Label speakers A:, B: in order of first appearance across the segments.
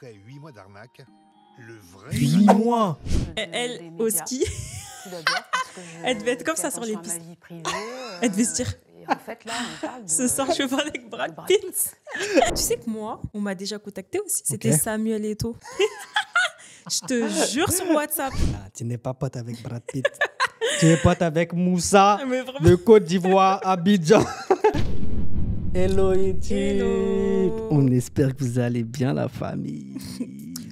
A: Après 8 mois d'arnaque, le vrai...
B: 8 mois.
C: Elle, au ski, elle devait être comme ça sur les pistes. Elle devait se dire,
D: En fait, là, on parle de...
C: ce soir, je vais voir avec Brad Pitt. Tu sais que moi, on m'a déjà contacté aussi. C'était Samuel Eto'o. Je te jure sur WhatsApp.
B: Ah, tu n'es pas pote avec Brad Pitt. Tu es pote avec Moussa
C: Mais vraiment.
B: de Côte d'Ivoire, Abidjan. Hello YouTube.
C: Hello.
B: On espère que vous allez bien, la famille.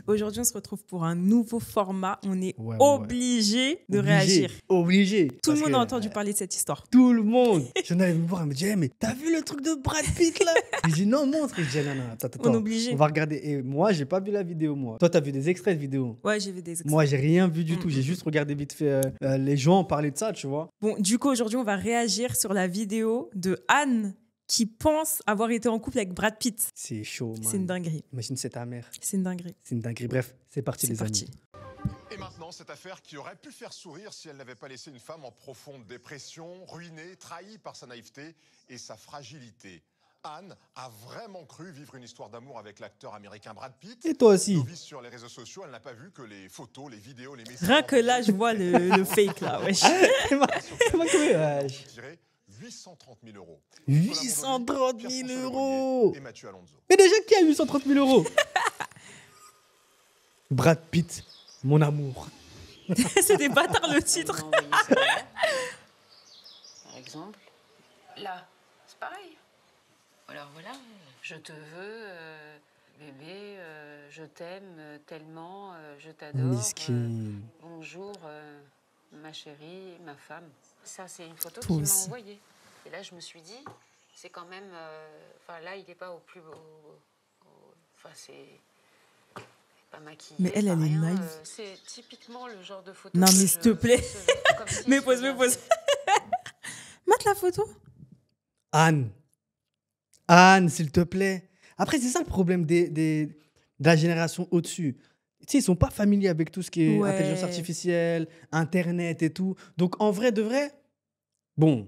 C: Aujourd'hui, on se retrouve pour un nouveau format. On est
B: Ouais.
C: obligé de réagir.
B: Obligé.
C: Tout le
B: Parce
C: monde
B: que,
C: a entendu parler de cette histoire.
B: Tout le monde. J'en allais me voir, elle me dit, hey, mais t'as vu le truc de Brad Pitt là? Je dis non, montre. Je dis non, attends.
C: On est obligé.
B: On va regarder. Et moi, j'ai pas vu la vidéo, moi. Toi, t'as vu des extraits de vidéo?
C: Ouais, j'ai vu des extraits.
B: Moi, j'ai rien vu du tout. J'ai juste regardé vite fait les gens parler de ça, tu vois.
C: Bon, du coup, aujourd'hui, on va réagir sur la vidéo de Anne qui pense avoir été en couple avec Brad Pitt.
B: C'est chaud, man.
C: C'est une dinguerie.
B: Imagine, c'est ta mère.
C: C'est une dinguerie.
B: C'est une dinguerie. Bref, c'est parti,
C: C'est
B: les
C: parti.
B: amis.
E: Et maintenant, cette affaire qui aurait pu faire sourire si elle n'avait pas laissé une femme en profonde dépression, ruinée, trahie par sa naïveté et sa fragilité. Anne a vraiment cru vivre une histoire d'amour avec l'acteur américain Brad Pitt.
B: Et toi aussi.
E: Novice sur les réseaux sociaux, elle n'a pas vu que les photos, les vidéos, les messages...
C: Rien que là, je vois le fake, là. Wesh.
B: C'est ma ouais.
E: tiré 830 000 euros.
B: 830 000 euros.
E: Et Mathieu Alonso.
B: Mais déjà, qui a 830 000 euros? Brad Pitt, mon amour.
C: C'est des bâtards, le titre.
D: On va envoyer ça là. Par exemple. Là, c'est pareil. Alors voilà, je te veux, bébé, je t'aime tellement, je t'adore.
B: Miskin.
D: Bonjour, ma chérie, ma femme. Ça, c'est une photo
C: Toi
D: qu'il m'a
C: aussi.
D: envoyée. Et là, je me suis dit, c'est quand même... Enfin, là, il n'est pas au plus beau... Enfin, c'est... Pas maquillé,
C: Mais elle
D: pas
C: est
D: rien.
C: naïve.
D: C'est typiquement le genre de photo...
C: Non,
D: que
C: mais
D: je
C: s'il te plaît.
D: recevais comme si
C: Mais
D: je
C: pose,
D: faisais
C: mais
D: un
C: pose.
D: selfie.
C: Mate la photo.
B: Anne. Anne, s'il te plaît. Après, c'est ça le problème de la génération au-dessus. Tu sais, ils sont pas familiers avec tout ce qui est
C: Ouais.
B: intelligence artificielle, Internet et tout. Donc, en vrai, de vrai, bon,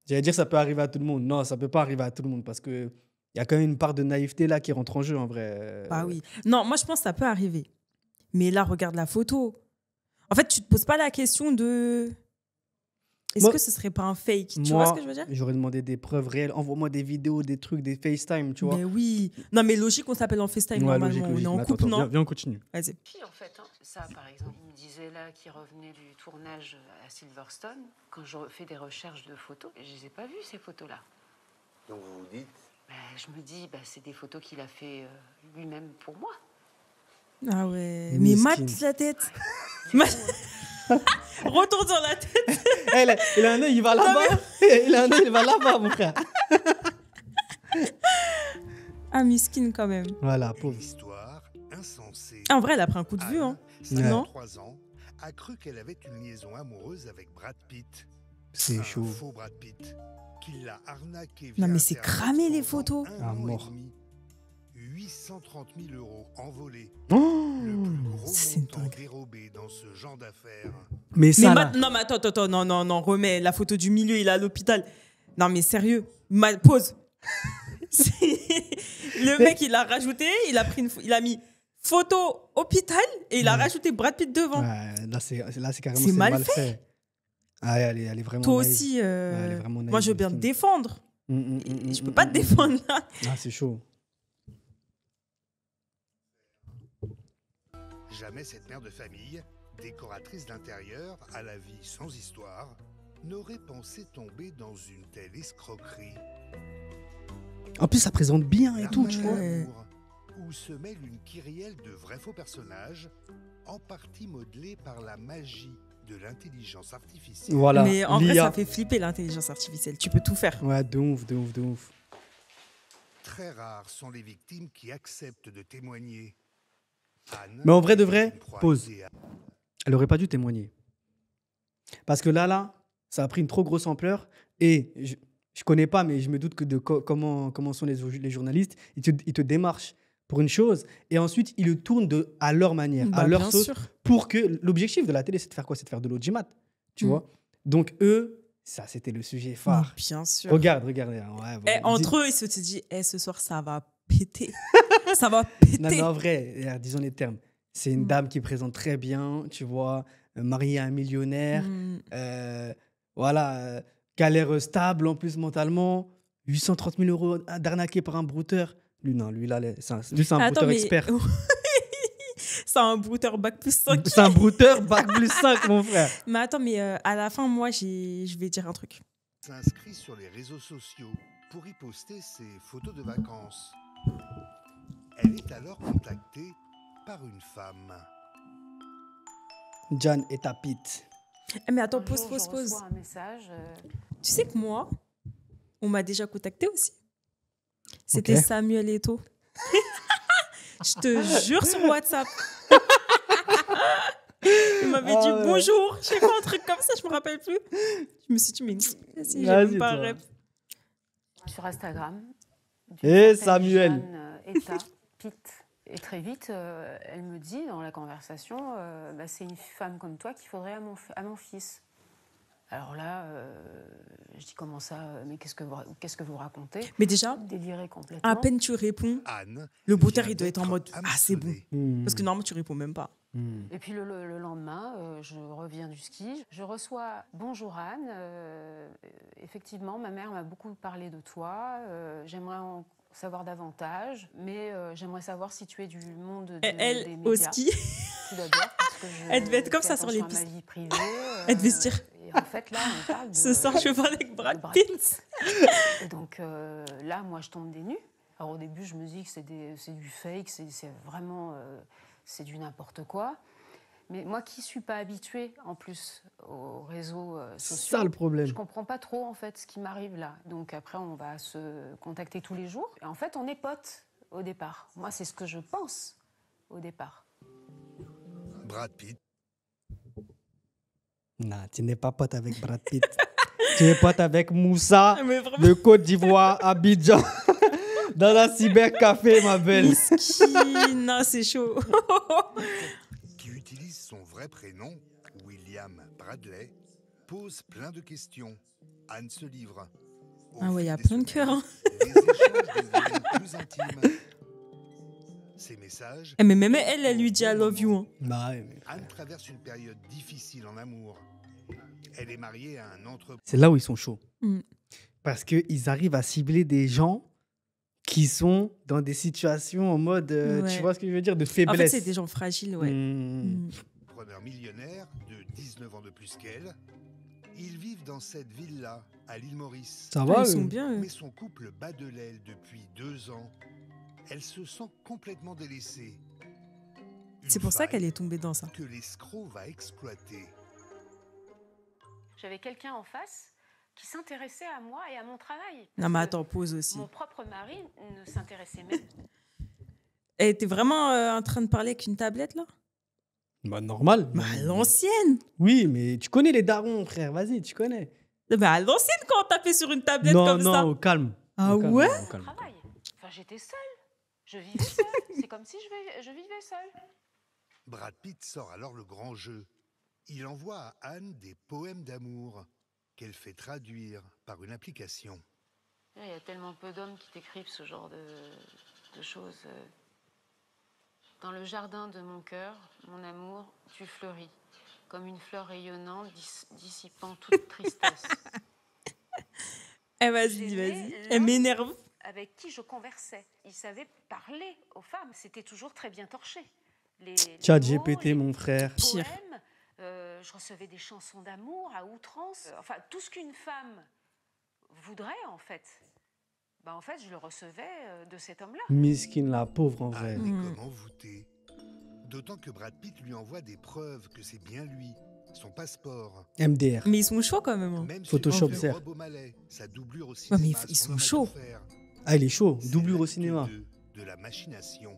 B: j'allais dire ça peut arriver à tout le monde. Non, ça peut pas arriver à tout le monde parce que il y a quand même une part de naïveté là qui rentre en jeu, en vrai.
C: Bah oui. Non, moi, je pense que ça peut arriver. Mais là, regarde la photo. En fait, tu te poses pas la question de... Est-ce
B: Moi-
C: que ce serait pas un fake? Tu vois ce que je veux dire?
B: J'aurais demandé des preuves réelles. Envoie-moi des vidéos, des trucs, des FaceTime, tu vois.
C: Mais oui. Non, mais logique, on s'appelle en FaceTime
B: Ouais,
C: normalement.
B: logique,
C: On est
B: logique.
C: en
B: Mais
C: couple,
B: attends,
C: non?
B: viens, on continue.
C: Vas-y.
D: Puis en fait, hein, ça par exemple, il me disait là qu'il revenait du tournage à Silverstone. Quand je fais des recherches de photos, je les ai pas vues ces photos-là.
F: Donc vous vous dites,
D: Je me dis, c'est des photos qu'il a fait lui-même pour moi.
C: Ah ouais. Mais
B: Miskin.
C: mate la tête. Retourne sur la tête.
B: Il a un œil, il va là-bas. Il a un œil, il va là-bas, mon frère.
C: Ah, miskin quand même.
B: Voilà,
A: Une
B: pauvre.
A: histoire insensée.
C: En vrai, elle a pris un coup de vue. Hein.
A: Anne,
C: Non.
A: 53 ans, a cru qu'elle avait une liaison amoureuse avec Brad Pitt.
B: C'est
A: Un
B: chaud.
A: faux Brad Pitt qui l'a arnaqué
C: Non,
A: via
C: mais c'est
A: Internet
C: cramé, les
A: pendant
C: photos.
A: un
B: Ah,
A: an et
B: mort.
A: demi. 830 000 euros envolés.
B: Oh
A: Le plus gros
C: c'est
A: montant
C: dingue.
A: dérobé dans ce genre d'affaires.
B: Mais
C: Mais
B: ça, là,
C: non, mais attends, non, remets la photo du milieu, il est à l'hôpital. Non, mais sérieux, pause. Le mec, il a rajouté, il a mis photo hôpital et il a rajouté Brad Pitt devant.
B: ouais, là, c'est carrément
C: C'est mal
B: fait. Ah, elle est vraiment
C: Toi
B: naïve.
C: aussi,
B: elle est vraiment
C: moi je veux bien te
B: naïve,
C: défendre. Je peux pas te défendre là.
B: Ah, c'est chaud.
A: Jamais cette mère de famille, décoratrice d'intérieur à la vie sans histoire, n'aurait pensé tomber dans une telle escroquerie.
B: En plus, ça présente bien et tout, tu vois.
A: L'arnaque d'amour, où se mêle une kyrielle de vrais faux personnages, en partie modelés par la magie de l'intelligence artificielle.
B: Voilà.
C: Mais en vrai,
B: l'IA.
C: ça fait flipper l'intelligence artificielle. Tu peux tout faire.
B: Ouais, de ouf.
A: Très rares sont les victimes qui acceptent de témoigner. Anne
B: Mais en vrai de
A: est
B: vrai,
A: une proie
B: pause.
A: idéale.
B: Elle aurait pas dû témoigner. Parce que là, ça a pris une trop grosse ampleur. Et je connais pas, mais je me doute que de comment sont les journalistes. Ils te démarchent pour une chose et ensuite ils le tournent à leur manière,
C: Bah,
B: à leur
C: bien
B: sauce.
C: sûr.
B: Pour que l'objectif de la télé, c'est de faire quoi? C'est de faire de l'audimat. Tu
C: Mm.
B: vois? Donc eux, ça, c'était le sujet phare.
C: Bien sûr.
B: Regarde. Ouais,
C: Entre eux, ils se disent, ce soir, ça va péter. Ça va péter.
B: Non, mais en vrai, disons les termes. C'est une dame qui présente très bien, tu vois, mariée à un millionnaire, voilà, qui a l'air stable en plus mentalement. 830 000 euros d'arnaqué par un brouteur. Lui, non, lui, là, c'est un brouteur expert.
C: C'est un brouteur bac plus 5.
B: C'est un brouteur bac plus 5, mon frère.
C: Mais attends, mais à la fin, moi, je vais dire un truc.
A: S'inscrit sur les réseaux sociaux pour y poster ses photos de vacances. Elle est alors contactée par une femme.
B: Jan et Tapit.
C: Mais attends,
D: Un jour,
C: pause.
D: je reçois un message.
C: Tu sais que moi, on m'a déjà contacté aussi. C'était
B: Ok.
C: Samuel Eto'o. Je te jure sur WhatsApp. Il m'avait dit
B: ouais.
C: bonjour. Je sais pas, un truc comme ça, je me rappelle plus. Je me suis dit, mais si, j'ai
B: Vas-y,
C: même pas un
B: toi.
C: rêve.
D: Sur Instagram.
B: Eh,
D: d'une certaine
B: Samuel.
D: Jeanne, Eta Pitt. Et très vite, elle me dit dans la conversation, c'est une femme comme toi qu'il faudrait à mon fils. Alors là, je dis comment ça, mais qu'est-ce que vous racontez?
C: Mais déjà,
D: Déliré complètement.
C: à peine tu réponds,
A: Anne
C: le brouteur,
A: vient
C: il doit être en
A: d'être
C: mode ah, c'est bon.
A: hameçonnée.
C: Parce que normalement, tu réponds même pas.
D: Et puis le lendemain, je reviens du ski. Je reçois bonjour Anne. Effectivement, ma mère m'a beaucoup parlé de toi. J'aimerais en savoir davantage, mais j'aimerais savoir si tu es du monde des
C: Elle,
D: médias.
C: au ski,
D: Tout d'abord, parce que
C: Elle devait être comme
D: fais
C: ça sur les
D: attention à
C: pistes.
D: ma vie privée.
C: Elle devait se dire,
D: Et en fait, là, on parle de...
C: ce soir, je vais parler avec
D: de
C: Brad
D: Brad
C: Pitt.
D: Et donc là, moi, je tombe des nues. Alors au début, je me dis que c'est du fake, c'est vraiment c'est du n'importe quoi. Mais moi qui ne suis pas habituée, en plus, aux réseaux
B: C'est
D: sociaux,
B: ça le problème.
D: je ne comprends pas trop, en fait, ce qui m'arrive là. Donc après, on va se contacter tous les jours. Et en fait, on est potes au départ. Moi, c'est ce que je pense au départ.
A: Brad Pitt
B: Non, tu n'es pas pote avec Brad Pitt. Tu es pote avec Moussa
C: Mais vraiment,
B: de Côte d'Ivoire, Abidjan, dans la cybercafé, ma belle.
C: Miskin, non, c'est chaud.
A: qui utilise son vrai prénom, William Bradley, pose plein de questions. Anne se livre. Au
C: Ah ouais,
A: fil
C: y a
A: des
C: plein de
A: semaines,
C: cœurs, hein.
A: Les échanges deviennent plus intimes. Ces messages.
C: Mais même elle lui dit I love you. Hein.
B: Bah ouais, mais
A: Anne traverse une période difficile en amour. Elle est mariée à un entrepreneur.
B: c'est là où ils sont chauds.
C: Mm.
B: Parce qu'ils arrivent à cibler des gens qui sont dans des situations en mode,
C: Ouais.
B: tu vois ce que je veux dire, de
C: En fait,
B: faiblesse.
C: c'est des gens fragiles, ouais.
B: Mm.
A: Millionnaire de 19 ans de plus qu'elle. Ils vivent dans cette villa à l'île Maurice.
B: Ça
C: Ah,
B: va,
C: ils sont
B: eux
C: bien. eux.
A: Mais son couple bat de l'aile depuis 2 ans. Elle se sent complètement délaissée. Une
C: C'est pour ça
A: faille
C: qu'elle est tombée dans ça.
A: que l'escroc va exploiter.
D: J'avais quelqu'un en face qui s'intéressait à moi et à mon travail.
C: Non, mais
D: Parce que
C: attends, pause aussi.
D: Mon propre mari ne s'intéressait même
C: Elle était vraiment en train de parler avec une tablette, là?
B: Bah normal.
C: Bah, à l'ancienne.
B: Oui, mais tu connais les darons, frère. Vas-y, tu connais.
C: Bah, à l'ancienne, quand on tapait sur une tablette
B: Non,
C: comme
B: non,
C: ça.
B: au calme.
C: Ah
B: Au calme,
C: ouais?
B: au calme.
D: travail. Enfin, j'étais seule. Je vivais seule. C'est comme si je vivais seule.
A: Brad Pitt sort alors le grand jeu. Il envoie à Anne des poèmes d'amour qu'elle fait traduire par une application.
D: Il y a tellement peu d'hommes qui t'écrivent ce genre de choses. Dans le jardin de mon cœur, mon amour, tu fleuris, comme une fleur rayonnante dissipant toute tristesse.
C: Eh, vas-y,
D: J'aimais
C: vas-y.
D: l'homme
C: Elle m'énerve.
D: Avec qui je conversais. Il savait parler aux femmes. C'était toujours très bien torché. Les
B: Chat
D: mots,
B: GPT,
D: les
B: mon frère.
C: Pire.
D: poèmes, je recevais des chansons d'amour à outrance. Enfin, tout ce qu'une femme voudrait, en fait. En fait, je le recevais de cet homme-là.
B: Miskin, la pauvre, en vrai.
A: Anne est
C: Mhm.
A: comme envoûtée. D'autant que Brad Pitt lui envoie des preuves que c'est bien lui, son passeport.
B: MDR.
C: Mais ils sont chauds quand même. Hein.
A: Même
B: Photoshop,
A: celui de
B: serre.
A: Rob O'Malley, sa doublure au
C: mais
A: cinéma.
C: ils
A: son
C: sont
A: homme à
C: chauds.
A: tout faire.
B: Ah, il est chaud.
A: C'est
B: Doublure au
A: l'acte
B: cinéma.
A: 2 de la machination.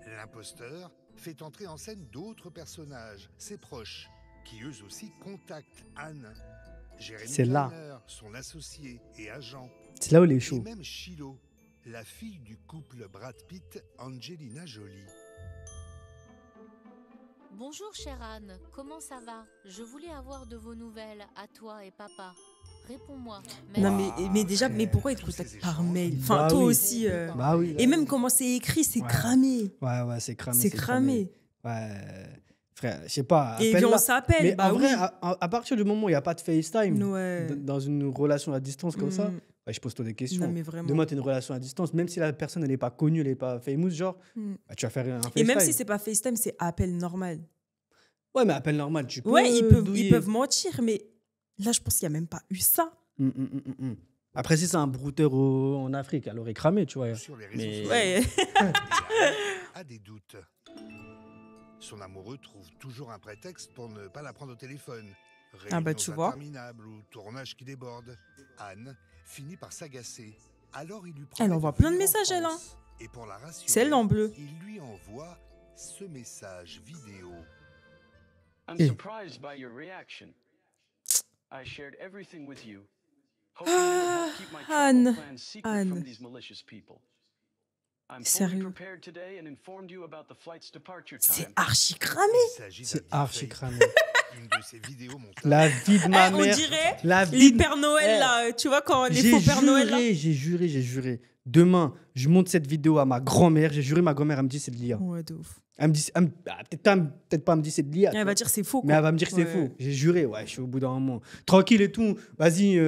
A: L'imposteur fait entrer en scène d'autres personnages, ses proches, qui eux aussi contactent Anne. Jérémy
B: C'est là.
A: Kleiner, son associé et agent.
B: C'est là où il est
A: Et
B: chaud.
A: même Shiloh, la fille du couple Brad Pitt-Angelina Jolie.
G: Bonjour chère Anne, comment ça va? Je voulais avoir de vos nouvelles, à toi et papa. Réponds-moi.
C: Non, mais déjà, mais pourquoi il te
A: Tous ces
C: contacte par
A: échanges.
C: mail? Enfin,
B: Bah
C: toi
B: oui.
C: aussi.
B: Bah oui.
C: Et même comment c'est écrit, c'est
B: Ouais.
C: cramé.
B: Ouais, c'est cramé.
C: C'est cramé.
B: Ouais. Frère, je sais pas.
C: Et puis
B: appelle-la.
C: on s'appelle.
B: Mais
C: Bah
B: en
C: oui.
B: vrai, à partir du moment où il n'y a pas de FaceTime
C: Ouais.
B: dans une relation à distance comme ça,
C: Mm.
B: bah, je pose-toi des questions.
C: Non, mais vraiment.
B: Demain, tu as une relation à distance, même si la personne elle n'est pas connue, elle n'est pas famous, genre,
C: Mm.
B: bah, tu vas faire un FaceTime.
C: Et même si c'est pas FaceTime, c'est appel normal.
B: Ouais, mais appel normal, tu peux.
C: Ouais, ils
B: douiller.
C: peuvent mentir, mais là, je pense qu'il n'y a même pas eu ça.
B: Après, si c'est un brouteur en Afrique, elle aurait cramé, tu vois.
A: Sur les réseaux
B: Mais-
A: sociaux.
C: Ouais.
A: Et Anne a des doutes. Son amoureux trouve toujours un prétexte pour ne pas la prendre au téléphone.
C: Ah bah,
A: Réunions
C: tu vois.
A: interminables ou tournage qui déborde. Anne finit par s'agacer. Alors il lui
C: Elle
A: promet
C: envoie
A: de
C: plein de
A: venir en
C: messages, elle, hein.
A: France. Et pour la rassurer,
C: C'est elle en bleu.
A: il lui envoie ce message vidéo.
H: I'm
B: Eh.
H: surprised by your reaction. I shared everything with you, hoping you would help keep my
C: Anne,
H: travel plans secret
C: Anne.
H: from these malicious people. I'm fully
C: Sérieux.
H: prepared today and informed you about the flight's departure
C: C'est
H: time.
C: archi cramé.
A: Il s'agit d'un
B: C'est
A: deepfake.
B: archi cramé.
A: Une de ces vidéos montages.
B: La vie de ma
C: On
B: mère.
C: dirait
B: La vie
C: les
B: de-
C: Pères Noël,
B: Eh.
C: là. Tu vois, quand les
B: J'ai
C: faux Pères Noël, là.
B: j'ai juré. Demain, je monte cette vidéo à ma grand-mère. J'ai juré, ma grand-mère, elle me dit c'est de l'IA.
C: Ouais, de ouf.
B: Elle me dit, peut-être pas, elle me dit c'est de l'IA. tu
C: Elle va
B: vois.
C: dire c'est faux,
B: Mais
C: quoi.
B: elle va me dire que c'est
C: Ouais.
B: faux. J'ai juré, ouais, je suis au bout d'un moment. Tranquille et tout, vas-y,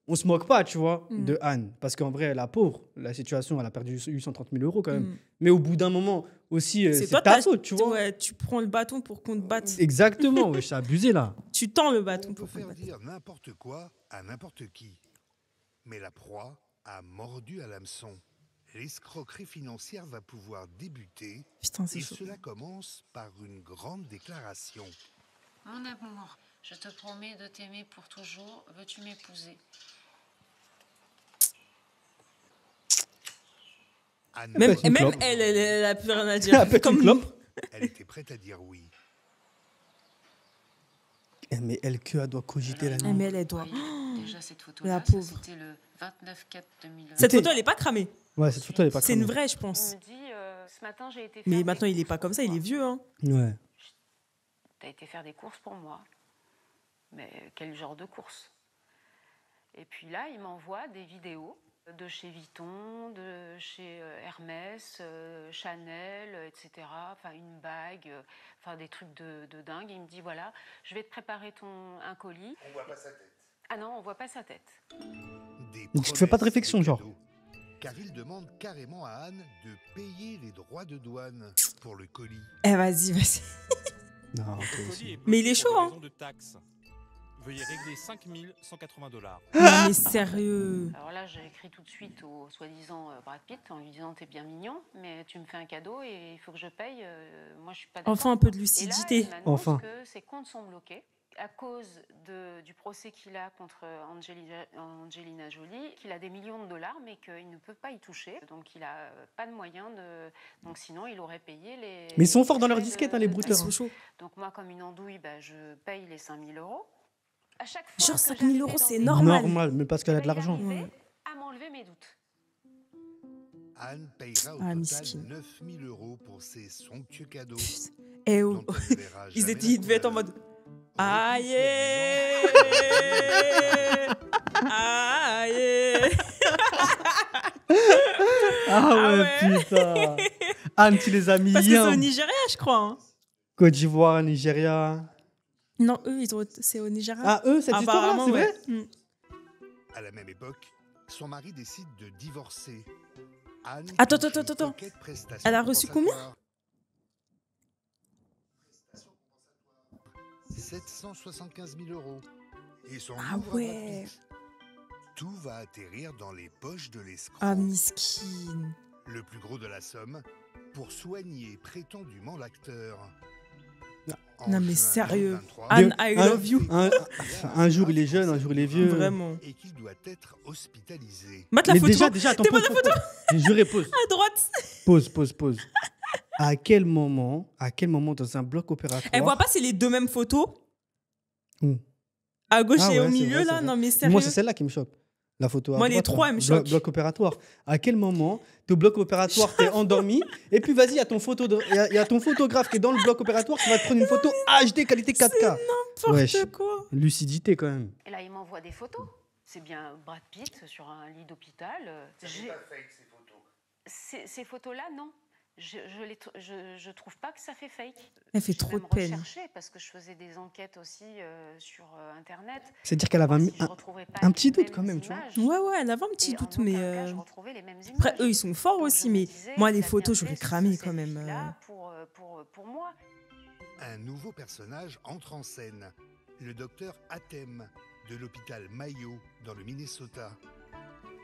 B: on se moque pas, tu vois,
C: Mm.
B: de Anne. Parce qu'en vrai, la pauvre, la situation, elle a perdu 830 000 euros quand même.
C: Mm.
B: Mais au bout d'un moment, aussi, c'est
C: toi,
B: ta faute, tu vois.
C: Ouais, tu prends le bâton pour qu'on te batte.
B: Exactement, ouais, c'est abusé là.
C: Tu tends le
A: On
C: bâton
A: peut
C: pour qu'on te
A: faire
C: batte.
A: dire n'importe quoi à n'importe qui. Mais la proie a mordu à l'hameçon. L'escroquerie financière va pouvoir débuter
C: Putain, c'est
A: et
C: chaud.
A: cela commence par une grande déclaration.
D: Mon amour, je te promets de t'aimer pour toujours. Veux-tu m'épouser?
A: Anne
C: Même,
B: Pète une
C: même
B: clope.
C: elle a plus rien à dire.
B: Pète une clope.
A: Elle était prête à dire oui.
B: Mais elle doit cogiter la
C: Ah,
B: nuit.
C: mais elle doit.
D: Oui, déjà cette
C: la
D: photo-là,
C: pauvre.
D: c'était le 29/4/2020.
C: Cette photo, elle est pas cramée.
B: Ouais, cette photo, elle est pas
C: C'est une
B: cramée.
C: vraie, je
D: Il
C: pense.
D: me dit, ce matin j'ai été faire
C: Mais
D: des
C: maintenant, il est
D: courses
C: pas comme ça,
D: pour
C: il est
D: moi.
C: vieux, hein.
B: Ouais.
D: T'as été faire des courses pour moi. Mais quel genre de courses? Et puis là, il m'envoie des vidéos de chez Vuitton, de chez Hermès, Chanel, etc. Enfin, une bague, enfin des trucs de dingue. Il me dit, voilà, je vais te préparer un colis.
A: On voit pas sa tête.
D: Ah non, on voit pas sa tête.
B: Donc, tu te fais pas de réflexion, genre.
A: Car il demande carrément à Anne de payer les droits de douane pour le colis.
C: Eh, vas-y, vas-y.
B: Non, ok,
I: Ce
B: aussi.
I: colis est
C: Mais il est
I: bloqué
C: chaud,
I: pour
C: hein.
I: raison de taxes. Veuillez régler 5 180 $.
C: Non, mais sérieux.
D: Alors là, j'ai écrit tout de suite au soi-disant Brad Pitt en lui disant, t'es bien mignon, mais tu me fais un cadeau et il faut que je paye. Moi, je suis pas d'accord.
C: Enfin, un peu de
D: Et là,
C: lucidité.
D: il m'annonce
B: Enfin.
D: que ses comptes sont bloqués à cause du procès qu'il a contre Angelina Jolie, qu'il a des millions de dollars, mais qu'il ne peut pas y toucher. Donc, il n'a pas de moyen de... Donc, sinon, il aurait payé les...
B: Mais ils sont forts dans leur
D: frais
B: disquette, hein, les
C: Ils
B: brouteurs.
C: sont chauds.
D: Donc, moi, comme une andouille, je paye les 5 000 euros. À chaque fois
C: Genre
D: que
C: 5 000
D: j'arrivais
C: euros,
D: dans
C: c'est
D: des-
C: normal.
B: Normal, mais parce qu'elle a de
D: il
B: l'argent.
D: arrivait
C: Ouais.
D: à m'enlever mes doutes.
A: Anne payera au
C: Ah,
A: total
C: miskin.
A: 9 000 euros pour ces somptueux cadeaux.
C: Eh oh.
A: dont elle ne verra
C: Ils,
A: jamais
C: étaient,
A: la
C: ils devaient être en
A: couleur.
C: mode. Aïe! Aïe!
B: Ah ouais,
C: ouais.
B: putain. Anne, tu les as mis
C: Parce que c'est au
B: bien.
C: Nigeria, je crois. hein.
B: Côte d'Ivoire, Nigeria.
C: Non, eux, c'est au Nigeria.
B: Ah, eux, cette histoire-là,
C: Apparemment,
B: c'est
C: ouais.
B: vrai
C: Mm.
A: À la même époque, son mari décide de divorcer. Anne
C: Attends,
A: touche
C: attends,
A: une
C: attends.
A: coquette prestation
C: Elle a reçu
A: compensatoire. 775 000 euros. Et son
C: Ah
A: ouvre à
C: ouais.
A: Brad Pitt. Tout va atterrir dans les poches de l'escroc.
C: Ah, miskin.
A: Le plus gros de la somme pour soigner prétendument l'acteur. En
C: Non, mais
A: juin
C: sérieux.
A: 2023,
C: Anne, I love you.
B: Un jour, il est jeune, un jour, il est vieux.
C: Vraiment.
A: et qui doit être hospitalisé.
C: Mate la
B: Mais
C: photo.
B: déjà, attends,
C: T'es
B: pause,
C: pas la
B: pause, pause. J'ai juré, pause.
C: À droite.
B: Pause. À quel moment dans un bloc opératoire...
C: Elle voit pas, c'est les deux mêmes photos.
B: Où
C: À gauche
B: Ah
C: et
B: ouais,
C: au
B: c'est
C: milieu,
B: vrai,
C: là.
B: c'est vrai.
C: Non, mais sérieux.
B: Moi, c'est celle-là qui me choque. La photo à
C: Moi, les
B: droite,
C: trois,
B: là.
C: elles me
B: Bloc-
C: choquent.
B: Bloc opératoire. À quel moment, t'es au bloc opératoire, t'es endormi, et puis vas-y, il y a ton photographe qui est dans le bloc opératoire qui va te prendre une photo HD qualité 4K.
C: N'importe
B: Wesh.
C: quoi.
B: Lucidité, quand même.
D: Et là, il m'envoie des photos C'est bien Brad Pitt sur un lit d'hôpital.
F: Ça fait pas fake ces photos.
D: Ces photos-là, non. Je trouve pas que ça fait fake.
C: Elle fait
D: J'ai
C: trop
D: même
C: de peine.
D: recherché parce que je faisais des enquêtes aussi sur Internet.
B: C'est-à-dire qu'elle avait
D: Voir si je retrouvais pas
B: un petit
D: les
B: doute quand
D: mêmes
B: même, tu vois.
D: images.
C: Ouais, elle avait un petit
D: Et en
C: doute,
D: aucun
C: mais
D: cas, je retrouvais les mêmes
C: après,
D: images.
C: eux, ils sont forts
D: Donc,
C: aussi,
D: je me
C: mais
D: disais,
C: moi, les
D: il a
C: photos,
D: bien
C: j'aurais
D: fait
C: cramé
D: ce
C: quand même.
D: selfie-là pour moi.
A: Un nouveau personnage entre en scène. Le docteur Atem de l'hôpital Mayo dans le Minnesota.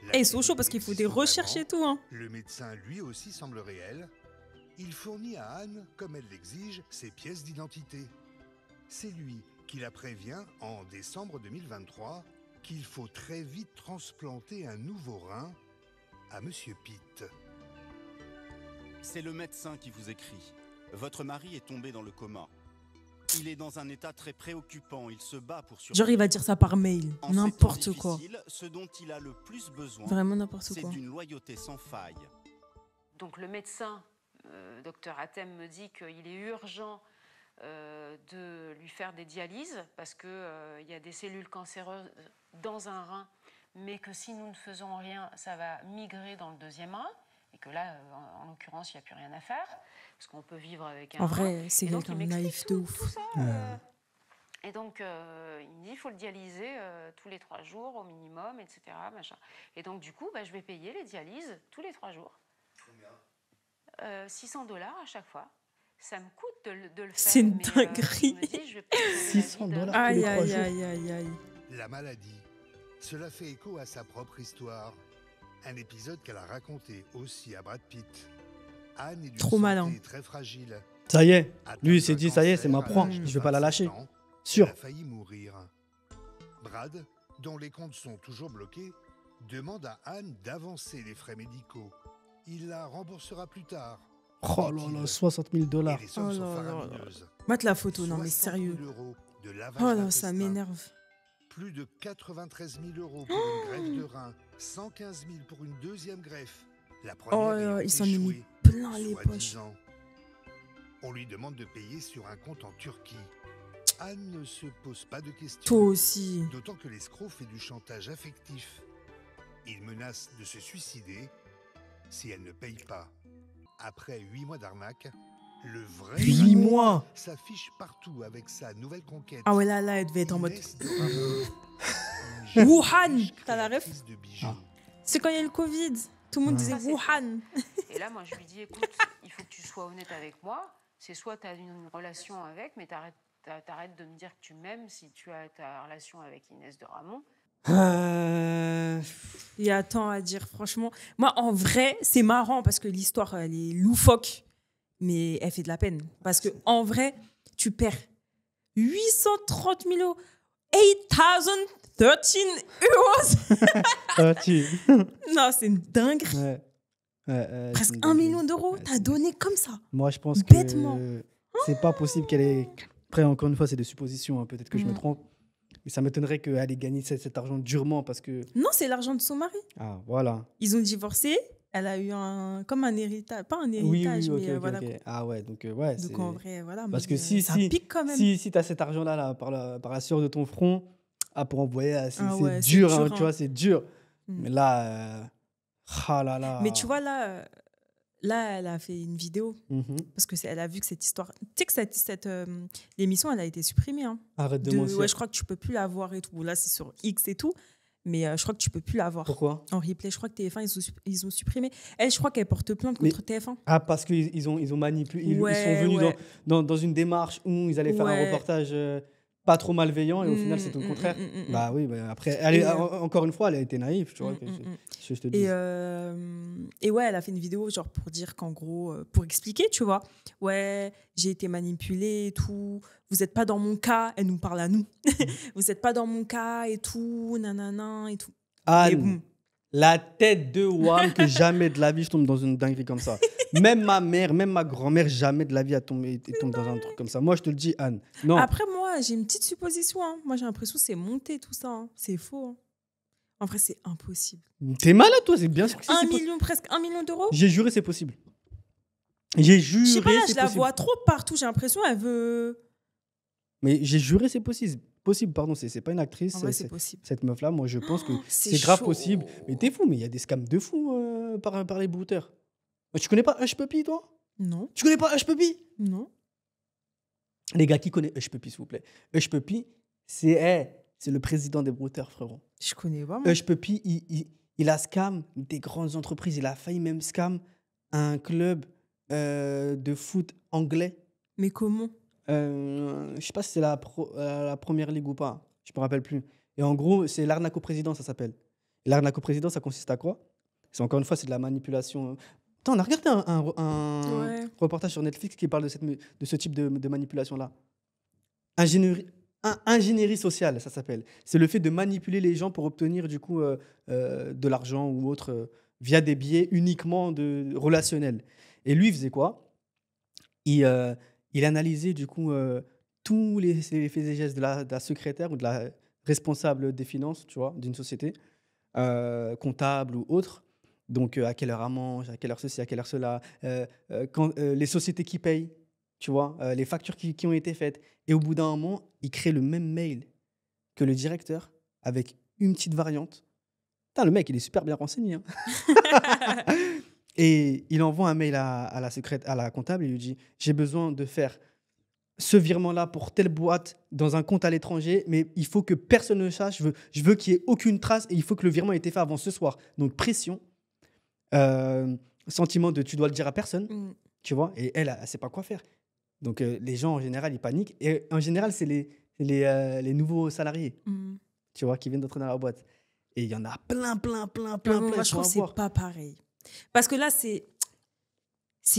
A: La
C: Eh, ils sont
A: clinique
C: chauds parce qu'il faut des
A: existe
C: recherches
A: vraiment.
C: et tout. Hein.
A: Le médecin lui aussi semble réel. Il fournit à Anne, comme elle l'exige, ses pièces d'identité. C'est lui qui la prévient en décembre 2023 qu'il faut très vite transplanter un nouveau rein à Monsieur Pitt.
I: C'est le médecin qui vous écrit. Votre mari est tombé dans le coma. Il est dans un état très préoccupant. Il se bat pour survivre.
C: Genre, il va dire ça par mail.
I: En ces
C: N'importe
I: temps
C: quoi.
I: difficiles, ce dont il a le plus besoin,
C: Vraiment n'importe
I: c'est
C: quoi.
I: d'une loyauté sans faille.
D: Donc le médecin, docteur Atem, me dit qu'il est urgent de lui faire des dialyses parce qu'il y a des cellules cancéreuses dans un rein, mais que si nous ne faisons rien, ça va migrer dans le deuxième rein, et que là, en l'occurrence, il n'y a plus rien à faire, parce qu'on peut vivre avec un
C: En
D: rein.
C: vrai, c'est
D: Et donc,
C: quelqu'un
D: il
C: de
D: m'explique
C: naïf de ouf.
D: tout ça, Et donc, il me dit, il faut le dialyser tous les 3 jours au minimum, etc. Machin. Et donc, du coup, je vais payer les dialyses tous les 3 jours.
F: Combien?
D: $600 à chaque fois. Ça me coûte de le faire.
C: C'est une
D: mais,
C: dinguerie.
D: je me dis, je vais pas sauver la vie
B: $600
D: d'un-
B: tous les
C: Aïe,
B: 3
C: aïe,
B: jours.
C: aïe, aïe, aïe.
A: La maladie. Cela fait écho à sa propre histoire. Un épisode qu'elle a raconté aussi à Brad Pitt. Anne est d'une
C: Trop
A: santé
C: malin.
A: très fragile.
B: Ça y est,
A: Atteinte
B: lui il s'est
A: d'un
B: dit, ça y est, c'est ma
A: cancer
B: proie,
A: à l'âge de
B: je vais pas la
A: 27
B: lâcher.
A: ans.
B: Sûr.
A: Elle a failli mourir. Brad, dont les comptes sont toujours bloqués, demande à Anne d'avancer les frais médicaux. Il la remboursera plus tard.
B: Oh là là, $60 000.
A: Et les sommes
C: Oh
A: sont
C: là là là.
A: faramineuses.
C: Mate la photo, non mais
A: 60
C: sérieux.
A: 000 euros de lavage
C: Oh là,
A: d'intestin,
C: ça m'énerve.
A: plus de 93 000 euros pour une greffe de rein, 115 000 pour une deuxième greffe. La première
C: Oh là
A: ayant
C: là, il s'en est mis
A: échoué,
C: plein les poches.
A: soi-disant. On lui demande de payer sur un compte en Turquie. Anne ne se pose pas de questions.
C: Toi aussi.
A: D'autant que l'escroc fait du chantage affectif. Il menace de se suicider si elle ne paye pas. Après 8 mois d'arnaque, le vrai
B: 8
A: Rameau
B: mois.
A: s'affiche partout avec sa nouvelle conquête.
C: Ah ouais, là, elle devait être en mode.
A: Inès de Rameau. Une
C: Wuhan,
A: riche
C: t'as la ref?
A: créatrice de bijoux.
B: Ah.
C: C'est quand il y a eu le Covid. Tout le monde disait
D: Ça, c'est
C: Wuhan.
D: Et là, moi, je lui dis, écoute, il faut que tu sois honnête avec moi. C'est soit tu as une relation avec, mais t'arrêtes de me dire que tu m'aimes si tu as ta relation avec Inès de Ramon.
C: Il y a tant à dire, franchement. Moi, en vrai, c'est marrant parce que l'histoire, elle est loufoque, mais elle fait de la peine. Parce que en vrai, tu perds 830 000 euros. 8,013 euros.
B: Ah, tu-
C: Non, c'est une dinguerie.
B: Ouais.
C: Presque
B: c'est
C: 1
B: une
C: million
B: dinguerie.
C: d'euros,
B: Ouais,
C: t'as
B: c'est-
C: donné comme ça.
B: Moi, je pense
C: Bêtement.
B: que c'est pas possible qu'elle ait. Après, encore une fois, c'est des suppositions. Hein. Peut-être que je me
C: Mhm.
B: trompe. Mais ça m'étonnerait qu'elle ait gagné cet argent durement parce que.
C: Non, c'est l'argent de son mari.
B: Ah, voilà.
C: Ils ont divorcé. Elle a eu comme un héritage. Pas un héritage,
B: Oui,
C: mais
B: ok, ok,
C: voilà.
B: ok. Ah ouais, donc ouais.
C: Donc
B: c'est-
C: en vrai, voilà.
B: Parce
C: mais,
B: que si,
C: ça
B: si,
C: pique quand même.
B: si tu as cet argent-là là, par la sueur de ton front, pour envoyer, c'est
C: Ah
B: c'est
C: ouais, c'est
B: dur,
C: dur,
B: hein,
C: hein.
B: tu vois, c'est dur.
C: Mm.
B: Mais là, ah là là.
C: Mais tu vois, là, elle a fait une vidéo
B: Mhm.
C: parce que elle a vu que cette histoire. Tu sais que l'émission, elle a été supprimée. Hein.
B: Arrête de mentir.
C: Ouais, je crois que tu peux plus la voir et tout. Là, c'est sur X et tout. Mais je crois que tu peux plus la voir
B: Pourquoi?
C: en replay. Je crois que TF1, ils ont supprimé. Elle, je crois qu'elle porte plainte
B: Mais-
C: contre TF1.
B: Ah, parce qu'ils ont manipulé. Ils
C: Ouais,
B: sont venus
C: ouais.
B: dans une démarche où ils allaient faire un
C: Ouais.
B: reportage pas trop malveillant et au final, c'est tout le contraire. Bah oui, bah après,
C: Et,
B: encore une fois, elle a été naïve, tu vois. que je te dis.
C: Et ouais, elle a fait une vidéo genre pour dire qu'en gros, pour expliquer, tu vois, ouais, j'ai été manipulée et tout. Vous n'êtes pas dans mon cas. Elle nous parle à nous. Vous n'êtes pas dans mon cas et tout, nanana et tout. Et
B: Anne,
C: boum.
B: la tête de Wam, que jamais de la vie je tombe dans une dinguerie comme ça. Même ma mère, même ma grand-mère, jamais de la vie elle tombe dans un truc comme ça. Moi, je te le dis, Anne. Non.
C: Après, moi, j'ai une petite supposition. Hein. Moi, j'ai l'impression que c'est monté tout ça. Hein. C'est faux. Hein. En vrai, c'est impossible.
B: T'es malade, toi, c'est bien sûr que c'est
C: 1
B: possible.
C: million, presque 1 million d'euros.
B: J'ai juré, c'est possible. J'ai
C: Je sais pas,
B: juré,
C: là,
B: c'est
C: je la
B: possible.
C: vois trop partout. J'ai l'impression elle veut.
B: Mais j'ai juré, c'est possible. possible, pardon, c'est pas une actrice.
C: En vrai, c'est possible.
B: Cette meuf-là, moi, je pense que
C: c'est
B: c'est grave
C: chaud.
B: possible. Mais t'es fou, mais il y a des scams de fou par les brouteurs. Tu connais pas Hush Puppy, toi?
C: Non,
B: Tu connais pas Hush Puppy?
C: non.
B: Les gars, qui connaît Hush Puppy, s'il vous plaît? Hush Puppy, c'est le président des brouteurs, frérot.
C: Je connais pas. Moi.
B: Hush Puppy, il a scam des grandes entreprises. Il a failli même scam un club de foot anglais.
C: Mais comment?
B: Je sais pas si c'est la première ligue ou pas. Je me rappelle plus. Et en gros, c'est l'arnaque au président, ça s'appelle. Et l'arnaque au président, ça consiste à quoi? C'est encore une fois, c'est de la manipulation. Attends, on a regardé un
C: Ouais.
B: reportage sur Netflix qui parle de ce type de manipulation-là. Ingénierie sociale, ça s'appelle. C'est le fait de manipuler les gens pour obtenir du coup de l'argent ou autre via des biais uniquement relationnels. Et lui, il faisait quoi? Il analysait du coup tous les faits et gestes de la secrétaire ou de la responsable des finances, tu vois, d'une société, comptable ou autre. Donc, à quelle heure elle mange, à quelle heure ceci, à quelle heure cela, les sociétés qui payent, tu vois, les factures qui ont été faites. Et au bout d'un moment, il crée le même mail que le directeur avec une petite variante. Putain, le mec, il est super bien renseigné. Hein. Et il envoie un mail à la comptable et lui dit « J'ai besoin de faire ce virement-là pour telle boîte dans un compte à l'étranger, mais il faut que personne ne sache. Je veux qu'il n'y ait aucune trace et il faut que le virement ait été fait avant ce soir. » Donc, pression. Sentiment de tu dois le dire à personne, tu vois, et elle sait pas quoi faire. Donc les gens en général ils paniquent et en général c'est les nouveaux salariés, tu vois, qui viennent d'entrer dans la boîte. Et il y en a plein.
C: Moi, je trouve que c'est pas pareil. Parce que là, c'est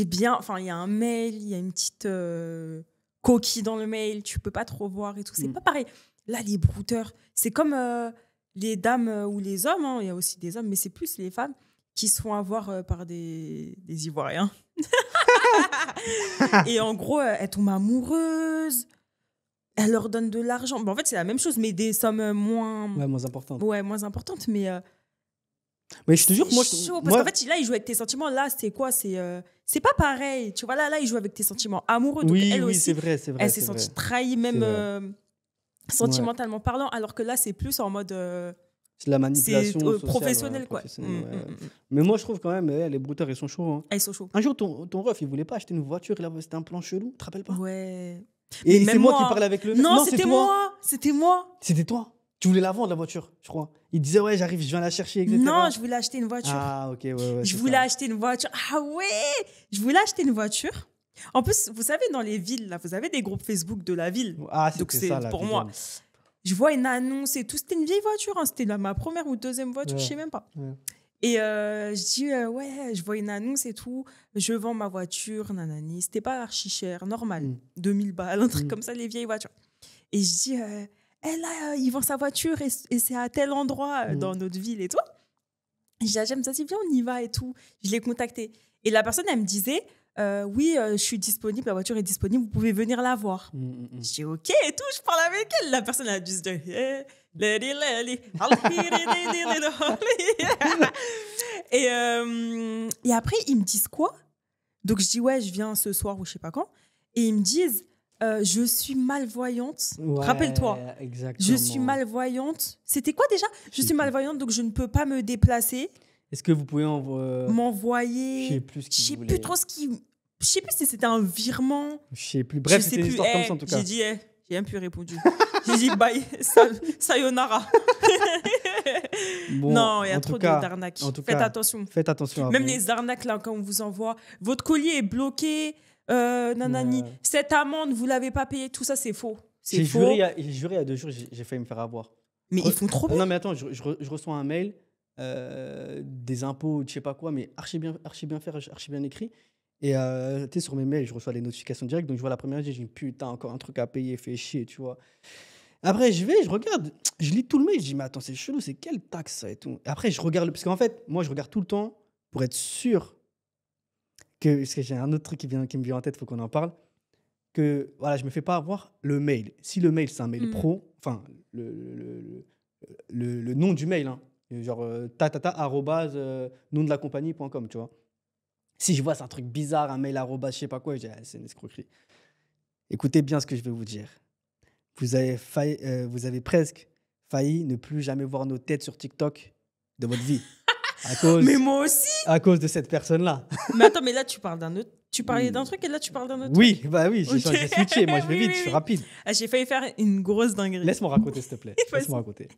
C: bien. Enfin, il y a un mail, il y a une petite coquille dans le mail, tu peux pas trop voir et tout. C'est pas pareil. Là, les brouteurs, c'est comme les dames ou les hommes. Hein. Il y a aussi des hommes, mais c'est plus les femmes qui se font avoir par des Ivoiriens. Et en gros, elles tombent amoureuses. Elle leur donne de l'argent. Bon, en fait, c'est la même chose, mais des sommes moins
B: importantes.
C: Ouais, moins importantes. Mais
B: je te jure, moi,
C: chaud, parce qu'en fait, là, il joue avec tes sentiments. Là, c'est quoi? C'est pas pareil. Tu vois, là, il joue avec tes sentiments amoureux. Donc, elle aussi,
B: c'est vrai.
C: elle s'est sentie trahie, même sentimentalement parlant. Alors que là, c'est plus en mode.
B: C'est de la manipulation sociale,
C: professionnelle, quoi.
B: Mais moi, je trouve quand même, les brouteurs, ils sont chauds. Hein.
C: Ils sont chauds.
B: Un jour, ton ref, il voulait pas acheter une voiture. C'était un plan chelou. Tu te rappelles pas?
C: Ouais.
B: Et c'est moi qui parlais avec le mec.
C: Non, c'était moi. C'était moi.
B: C'était toi. Tu voulais la vendre, la voiture, je crois. Il disait, ouais, j'arrive, je viens la chercher, etc.
C: Non, je voulais acheter une voiture.
B: Ah, ok, ouais.
C: Je voulais acheter une voiture. Ah ouais, je voulais acheter une voiture. En plus, vous savez, dans les villes, là, vous avez des groupes Facebook de la ville.
B: Ah,
C: donc
B: c'est ça, la
C: pour
B: ville.
C: moi. Je vois une annonce et tout. C'était une vieille voiture. Hein. C'était ma première ou deuxième voiture, je sais même pas.
B: Ouais.
C: Et je dis, ouais, je vois une annonce et tout. Je vends ma voiture, nanani. C'était pas archi cher, normal. 2000 balles, un truc comme ça, les vieilles voitures. Et je dis, là, il vend sa voiture et c'est à tel endroit dans notre ville et tout. Je dis, j'aime ça, si viens, on y va et tout. Je l'ai contacté. Et la personne, elle me disait, oui, je suis disponible, la voiture est disponible, vous pouvez venir la voir. Je dis, ok et tout, je parle avec elle. La personne, elle a dû se dire, hey, et après, ils me disent quoi? Donc, je dis, ouais, je viens ce soir ou je sais pas quand. Et ils me disent, je suis malvoyante.
B: Ouais,
C: rappelle-toi.
B: Exactement.
C: Je suis malvoyante. C'était quoi déjà? Je suis malvoyante, donc je ne peux pas me déplacer.
B: Est-ce que vous pouvez
C: m'envoyer?
B: Je sais plus ce qu'ils
C: Je sais
B: voulaient.
C: plus trop ce qui. Je sais plus si c'était un virement.
B: Je sais plus. Bref,
C: Je sais
B: c'était une
C: plus.
B: histoire comme ça en tout cas.
C: J'ai dit, j'ai même plus répondu. J'ai dit bye, sayonara.
B: Bon,
C: non, il y a trop d'arnaques. Faites attention.
B: Faites attention.
C: Même les arnaques là, quand on vous envoie, votre colis est bloqué, nanani, cette amende vous l'avez pas payée, tout ça c'est faux.
B: J'ai juré il y a 2 jours, j'ai failli me faire avoir.
C: Mais ils font trop bien.
B: Non mais attends, je reçois un mail. Des impôts, je sais pas quoi, mais archi bien fait, archi bien écrit. Et tu sais, sur mes mails, je reçois les notifications directes. Donc je vois la première, je dis putain, encore un truc à payer, fait chier, tu vois. Après, je regarde, je lis tout le mail, je dis mais attends, c'est chelou, c'est quelle taxe ça et tout. Et après, je regarde, parce qu'en fait, moi, je regarde tout le temps pour être sûr que, parce que j'ai un autre truc qui me vient en tête, il faut qu'on en parle, que voilà, je me fais pas avoir le mail. Si le mail, c'est un mail pro, enfin, le nom du mail, hein. Genre nom de la compagnie.com, tu vois. Si je vois c'est un truc bizarre, un mail arrobas, je sais pas quoi, je dis c'est une escroquerie. Écoutez bien ce que je vais vous dire. vous avez presque failli ne plus jamais voir nos têtes sur TikTok de votre vie.
C: Mais moi aussi.
B: À cause de cette personne-là.
C: Mais attends, mais là, tu parles d'un autre. Tu parlais d'un truc et là, tu parles d'un autre
B: Oui,
C: truc.
B: bah oui, j'ai
C: Ok.
B: switché. Moi, je vais
C: Oui,
B: vite,
C: oui,
B: je suis
C: oui.
B: rapide.
C: Ah, j'ai failli faire une grosse dinguerie.
B: Laisse-moi raconter, s'il te plaît.
C: Vas-y.
B: Laisse-moi raconter.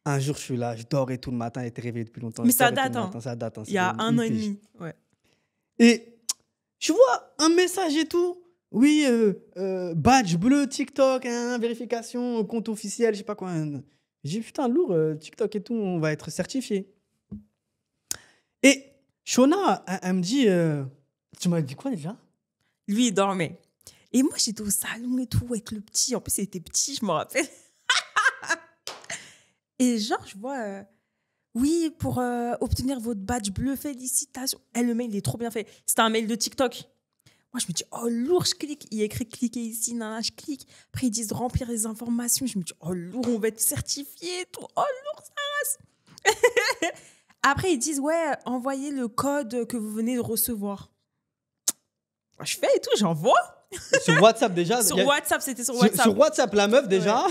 B: Un jour, je suis là, je dors et tout le matin, elle était réveillée depuis longtemps.
C: Mais
B: je
C: ça
B: dors et tout
C: date,
B: le
C: hein.
B: matin, ça date.
C: Il y a
B: c'était
C: 1 an et
B: pige.
C: demi. Ouais.
B: Et je vois un message et tout. Oui, badge bleu, TikTok, hein, vérification, compte officiel, je sais pas quoi. J'ai dit, putain, lourd, TikTok et tout, on va être certifié. Et Shona, elle me dit, tu m'as dit quoi déjà?
C: Lui, il dormait. Et moi, j'étais au salon et tout avec le petit. En plus, il était petit, je me rappelle. Et genre, je vois... oui, pour obtenir votre badge bleu, félicitations. Et le mail, il est trop bien fait. C'était un mail de TikTok. Moi, je me dis, oh, lourd, je clique. Il y a écrit cliquez ici, nana, je clique. Après, ils disent remplir les informations. Je me dis, oh, lourd, on va être certifié et tout. Oh, lourd, ça rase. Après, ils disent, ouais, envoyez le code que vous venez de recevoir. Je fais et tout, j'envoie.
B: Sur WhatsApp déjà.
C: Sur
B: il y a-
C: WhatsApp, c'était sur WhatsApp.
B: Sur WhatsApp, la meuf déjà,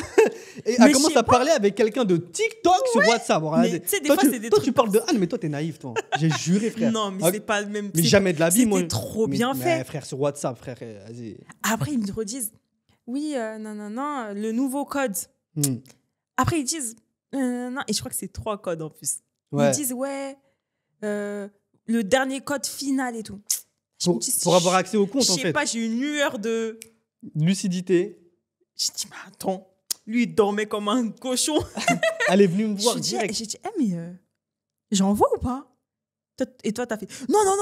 B: et
C: Mais
B: elle
C: je
B: commence
C: sais
B: à parler avec quelqu'un de TikTok sur WhatsApp. Regardez.
C: tu sais, des
B: Toi,
C: fois,
B: tu,
C: c'est des
B: toi,
C: trucs
B: tu parles de Anne, mais toi, t'es naïf, toi. J'ai juré, frère.
C: Non, mais
B: Ah,
C: c'est pas le même.
B: mais
C: c'est-
B: jamais de la vie, moi.
C: C'était trop
B: Mais-
C: bien
B: mais,
C: fait.
B: frère, sur WhatsApp, frère, vas-y.
C: Après, ils me redisent, oui, non, le nouveau code.
B: Hmm.
C: Après, ils disent, non, et je crois que c'est 3 codes en plus.
B: Ouais.
C: Ils disent, ouais, le dernier code final et tout. Je me dis,
B: Pour avoir accès au compte,
C: je
B: en
C: sais
B: fait.
C: pas, j'ai une lueur de.
B: Lucidité.
C: Je dis, mais attends, lui, il dormait comme un cochon.
B: Elle est venue me voir
C: Je dis,
B: direct.
C: j'ai dit, mais j'envoie ou pas? Et toi, t'as fait, non,
B: Non,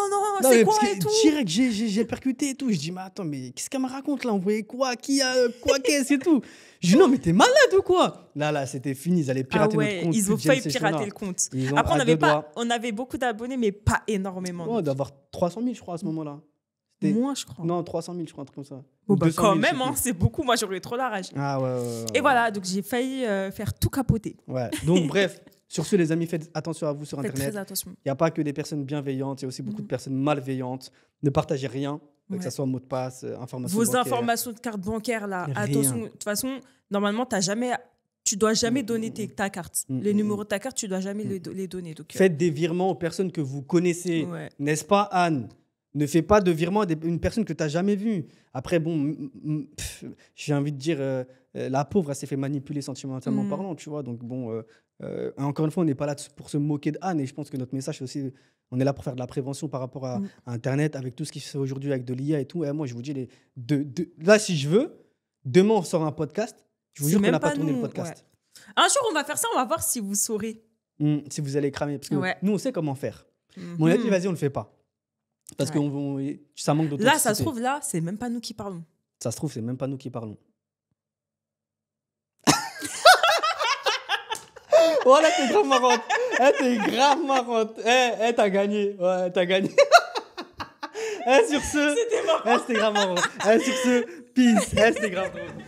C: c'est
B: mais
C: quoi
B: parce
C: et
B: que
C: tout?
B: direct, j'ai percuté et tout. Je dis, mais attends, mais qu'est-ce qu'elle me raconte là? Envoyer quoi? Qui a quoi? Qu'est-ce et tout? Je dis, non, mais t'es malade ou quoi? Là, c'était fini. Ils allaient pirater
C: Ah ouais,
B: notre compte.
C: ils
B: plus
C: ont
B: de James
C: failli
B: et
C: pirater
B: Shona.
C: le compte.
B: Ils ont
C: Après,
B: à deux doigts.
C: on avait beaucoup d'abonnés, mais pas énormément.
B: Ouais, d'avoir 300 000, je crois, à ce moment-là. C'était-
C: Moins, je crois.
B: Non, 300 000, je crois, un truc comme ça.
C: Bon,
B: Ou
C: bah,
B: 200
C: quand
B: 000, je sais
C: même, hein,
B: plus.
C: c'est beaucoup. Moi, j'aurais eu trop la rage.
B: Ah ouais.
C: Et voilà, donc j'ai failli faire tout capoter.
B: Ouais. Donc, bref, sur ce, les amis, faites attention à vous sur
C: Faites
B: Internet.
C: très attention.
B: Il n'y a pas que des personnes bienveillantes, il y a aussi beaucoup de personnes malveillantes. Ne partagez rien, que
C: Ouais.
B: ce soit mot de passe, informations
C: Vos
B: bancaires.
C: informations de carte bancaire, là,
B: Rien.
C: attention. De toute façon, normalement, tu dois jamais donner ta carte. Les numéros de ta carte, tu dois jamais les donner. Donc,
B: Faites des virements aux personnes que vous connaissez.
C: Ouais.
B: N'est-ce pas, Anne? Ne fais pas de virement à une personne que tu n'as jamais vue. Après, bon, j'ai envie de dire, la pauvre, elle s'est fait manipuler sentimentalement parlant, tu vois. Donc, bon, encore une fois, on n'est pas là pour se moquer de Anne. Et je pense que notre message, c'est aussi, on est là pour faire de la prévention par rapport à Internet, avec tout ce qui se fait aujourd'hui avec de l'IA et tout. Et moi, je vous dis, là, si je veux, demain, on sort un podcast. Je vous
C: C'est
B: jure qu'on
C: même
B: n'a pas
C: pas
B: tourné
C: nous,
B: le podcast.
C: ouais. Un jour, on va faire ça, on va voir si vous saurez.
B: Si vous allez cramer. Parce que
C: Ouais.
B: nous, on sait comment faire.
C: Mhm.
B: Mais on a dit, vas-y, on le fait pas. Parce
C: Ouais.
B: que ça manque d'authenticité.
C: Là, ça se trouve, là, c'est même pas nous qui parlons.
B: Ça se trouve, c'est même pas nous qui parlons. Oh là, t'es grave marrante. T'es grave marrante. T'as gagné. Ouais, t'as gagné. Sur ce.
C: C'était marrant.
B: C'était grave marrant. Sur ce, peace. C'était grave drôle.